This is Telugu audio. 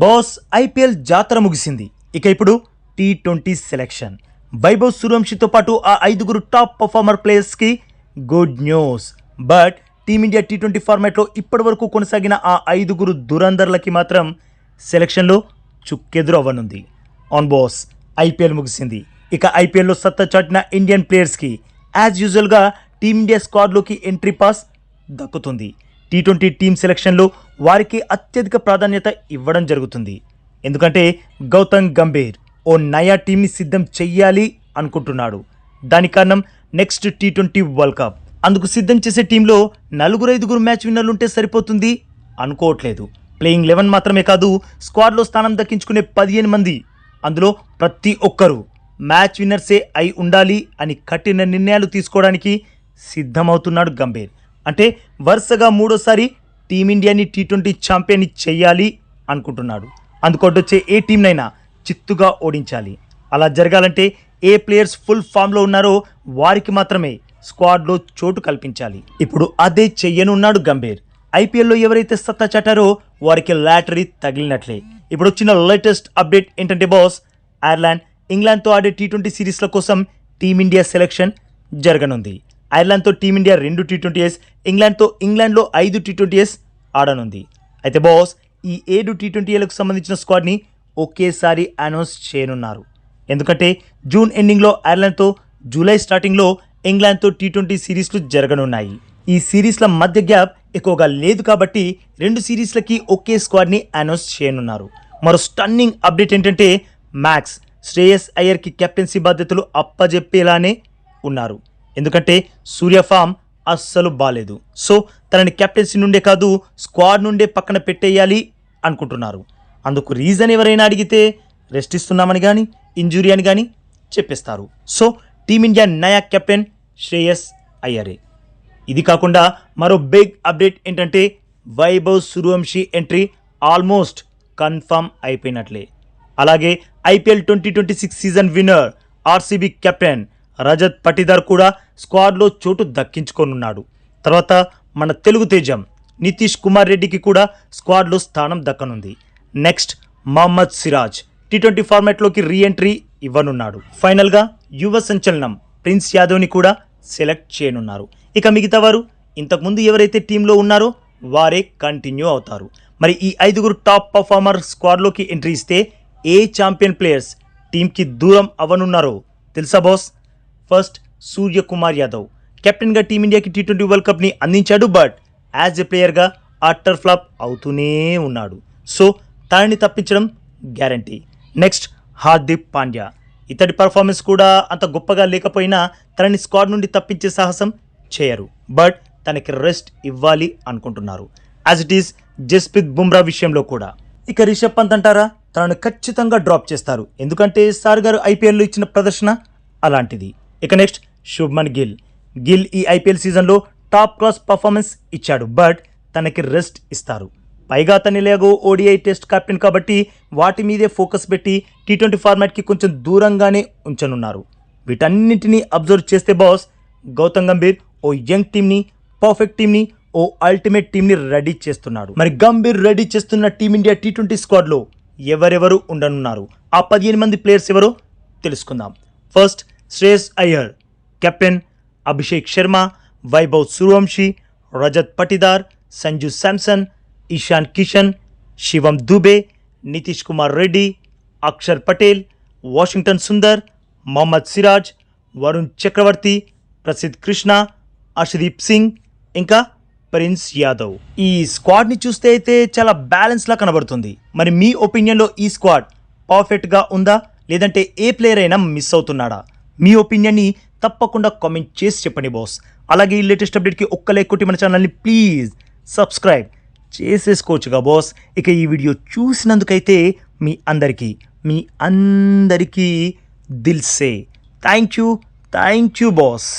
బాస్ ఐపీఎల్ జాతర ముగిసింది. ఇక ఇప్పుడు టీ20 సెలెక్షన్. వైభవ్ సూర్యవంశీతో పాటు ఆ 5 టాప్ పర్ఫార్మర్ ప్లేయర్స్కి గుడ్ న్యూస్. బట్ టీమిండియా టీ20 ఫార్మాట్లో ఇప్పటి వరకు కొనసాగిన ఆ 5 దురందర్లకి మాత్రం సెలెక్షన్లో చుక్కెదురు అవ్వనుంది. ఆన్ బాస్ ఐపీఎల్ ముగిసింది. ఇక ఐపీఎల్లో సత్తా చాటిన ఇండియన్ ప్లేయర్స్కి యాజ్ యూజువల్గా టీమిండియా స్క్వాడ్లోకి ఎంట్రీ పాస్ దక్కుతుంది. టీ20 టీమ్ సెలెక్షన్లో వారికి అత్యధిక ప్రాధాన్యత ఇవ్వడం జరుగుతుంది. ఎందుకంటే గౌతమ్ గంభీర్ ఓ నయా టీంని సిద్ధం చెయ్యాలి అనుకుంటున్నాడు. దానికి కారణం నెక్స్ట్ టీ20 వరల్డ్ కప్. అందుకు సిద్ధం చేసే టీంలో 4-5 మ్యాచ్ విన్నర్లు ఉంటే సరిపోతుంది అనుకోవట్లేదు. ప్లేయింగ్ 11 మాత్రమే కాదు, స్క్వాడ్లో స్థానం దక్కించుకునే 15 మంది, అందులో ప్రతి ఒక్కరూ మ్యాచ్ విన్నర్సే అయి ఉండాలి అని కఠిన నిర్ణయాలు తీసుకోవడానికి సిద్ధమవుతున్నాడు గంభీర్. అంటే వరుసగా 3వ టీమిండియాని టీ20 ఛాంపియన్ని చెయ్యాలి అనుకుంటున్నాడు. అందుకొడ్డొచ్చే ఏ టీంనైనా చిత్తుగా ఓడించాలి. అలా జరగాలంటే ఏ ప్లేయర్స్ ఫుల్ ఫామ్లో ఉన్నారో వారికి మాత్రమే స్క్వాడ్లో చోటు కల్పించాలి. ఇప్పుడు అదే చెయ్యనున్నాడు గంభీర్. ఐపీఎల్లో ఎవరైతే సత్తా చాటారో వారికి లాటరీ తగిలినట్లే. ఇప్పుడు వచ్చిన లేటెస్ట్ అప్డేట్ ఏంటంటే బాస్, ఐర్లాండ్, ఇంగ్లాండ్తో ఆడే టీ20 సిరీస్ల కోసం టీమిండియా సెలెక్షన్ జరగనుంది. ఐర్లాండ్తో టీమిండియా 2 టీ20s, ఇంగ్లాండ్లో 5 టీ20s ఆడనుంది. అయితే బాస్, ఈ 7 టీ20లకు సంబంధించిన స్క్వాడ్ని ఒకేసారి అనౌన్స్ చేయనున్నారు. ఎందుకంటే జూన్ ఎండింగ్లో ఐర్లాండ్తో, జూలై స్టార్టింగ్లో ఇంగ్లాండ్తో టీ20 సిరీస్లు జరగనున్నాయి. ఈ సిరీస్ల మధ్య గ్యాప్ ఎక్కువగా లేదు కాబట్టి 2 సిరీస్లకి ఒకే స్క్వాడ్ని అనౌన్స్ చేయనున్నారు. మరో స్టన్నింగ్ అప్డేట్ ఏంటంటే మ్యాక్స్ శ్రేయస్ అయ్యర్కి కెప్టెన్సీ బాధ్యతలు అప్పజెప్పేలానే ఉన్నారు. ఎందుకంటే సూర్య ఫామ్ అస్సలు బాలేదు. సో తనని కెప్టెన్సీ నుండే కాదు, స్క్వాడ్ నుండే పక్కన పెట్టేయాలి అనుకుంటున్నారు. అందుకు రీజన్ ఎవరైనా అడిగితే రెస్ట్ ఇస్తున్నామని కానీ, ఇంజురీ అని కానీ చెప్పేస్తారు. సో టీమిండియా నయా కెప్టెన్ శ్రేయస్ అయ్యరే. ఇది కాకుండా మరో బిగ్ అప్డేట్ ఏంటంటే Vaibhav Suryavanshi entry almost confirm అయిపోయినట్లే. అలాగే IPL 2026 season winner RCB captain Rajat Patidar కూడా స్క్వాడ్లో చోటు దక్కించుకోనున్నాడు. తర్వాత మన తెలుగు తేజం నితీష్ కుమార్ రెడ్డికి కూడా స్క్వాడ్లో స్థానం దక్కనుంది. నెక్స్ట్ మహమ్మద్ సిరాజ్ టీ20 ఫార్మాట్లోకి రీఎంట్రీ ఇవ్వనున్నాడు. ఫైనల్గా యువ సంచలనం ప్రిన్స్ యాదవ్ని కూడా సెలెక్ట్ చేయనున్నారు. ఇక మిగతా వారు ఇంతకుముందు ఎవరైతే టీంలో ఉన్నారో వారే కంటిన్యూ అవుతారు. మరి ఈ 5 టాప్ పర్ఫార్మర్ స్క్వాడ్లోకి ఎంట్రీ ఇస్తే ఏ ఛాంపియన్ ప్లేయర్స్ టీంకి దూరం అవ్వనున్నారో తెలుసా బాస్? ఫస్ట్ సూర్యకుమార్ యాదవ్ కెప్టెన్గా టీమిండియాకి టీ20 వరల్డ్ కప్ని అందించాడు. బట్ యాజ్ ఎ ప్లేయర్గా అట్టర్ ఫ్లాప్ అవుతూనే ఉన్నాడు. సో తనని తప్పించడం గ్యారంటీ. నెక్స్ట్ హార్దిక్ పాండ్యా. ఇతడి పర్ఫార్మెన్స్ కూడా అంత గొప్పగా లేకపోయినా తనని స్క్వాడ్ నుండి తప్పించే సాహసం చేయరు. బట్ తనకి రెస్ట్ ఇవ్వాలి అనుకుంటున్నారు. As it is Jasprit Bumrah విషయంలో కూడా. ఇక రిషబ్ పంత్ అంటారా, తనను ఖచ్చితంగా డ్రాప్ చేస్తారు. ఎందుకంటే సార్ గారు ఐపీఎల్లో ఇచ్చిన ప్రదర్శన అలాంటిది. ఇక నెక్స్ట్ శుభ్మన్ గిల్ ఈ ఐపీఎల్ సీజన్లో టాప్ క్లాస్ పర్ఫార్మెన్స్ ఇచ్చాడు. బట్ తనకి రెస్ట్ ఇస్తారు. పైగా తన ఎలాగో ఓడిఐ టెస్ట్ కెప్టెన్ కాబట్టి వాటి మీదే ఫోకస్ పెట్టి టీ20 ఫార్మాట్కి కొంచెం దూరంగానే ఉంచనున్నారు. వీటన్నింటినీ అబ్జర్వ్ చేస్తే బాస్, గౌతమ్ గంభీర్ ఓ యంగ్ టీమ్ని, పర్ఫెక్ట్ టీమ్ని, ఓ అల్టిమేట్ టీమ్ని రెడీ చేస్తున్నాడు. మరి గంభీర్ రెడీ చేస్తున్న టీమిండియా టీ20 స్క్వాడ్లో ఎవరెవరు ఉండనున్నారు? ఆ 15 మంది ప్లేయర్స్ ఎవరో తెలుసుకుందాం. ఫస్ట్ శ్రేయస్ అయ్యర్ కెప్టెన్, అభిషేక్ శర్మ, వైభవ్ సూర్యవంశీ, రజత్ పటిదార్, సంజు శాంసన్, ఇషాన్ కిషన్, శివం దుబే, నితీష్ కుమార్ రెడ్డి, అక్షర్ పటేల్, వాషింగ్టన్ సుందర్, మహమ్మద్ సిరాజ్, వరుణ్ చక్రవర్తి, ప్రసిద్ధ్ కృష్ణ, అర్షదీప్ సింగ్, ఇంకా ప్రిన్స్ యాదవ్. ఈ స్క్వాడ్ని చూస్తే అయితే చాలా బ్యాలెన్స్లా కనబడుతుంది. మరి మీ ఒపీనియన్లో ఈ స్క్వాడ్ పర్ఫెక్ట్గా ఉందా, లేదంటే ఏ ప్లేయర్ అయినా మిస్ అవుతున్నాడా? మీ ఒపీనియన్ని తప్పకుండా కామెంట్ చేసి చెప్పండి బాస్. అలాగే ఈ లేటెస్ట్ అప్డేట్కి ఒక్క లైక్ కొట్టి మన ఛానల్ని ప్లీజ్ సబ్స్క్రైబ్ చేసేసుకోవచ్చుగా బాస్. ఇక ఈ వీడియో చూసినందుకైతే మీ అందరికీ దిల్ సే థ్యాంక్ యూ బాస్.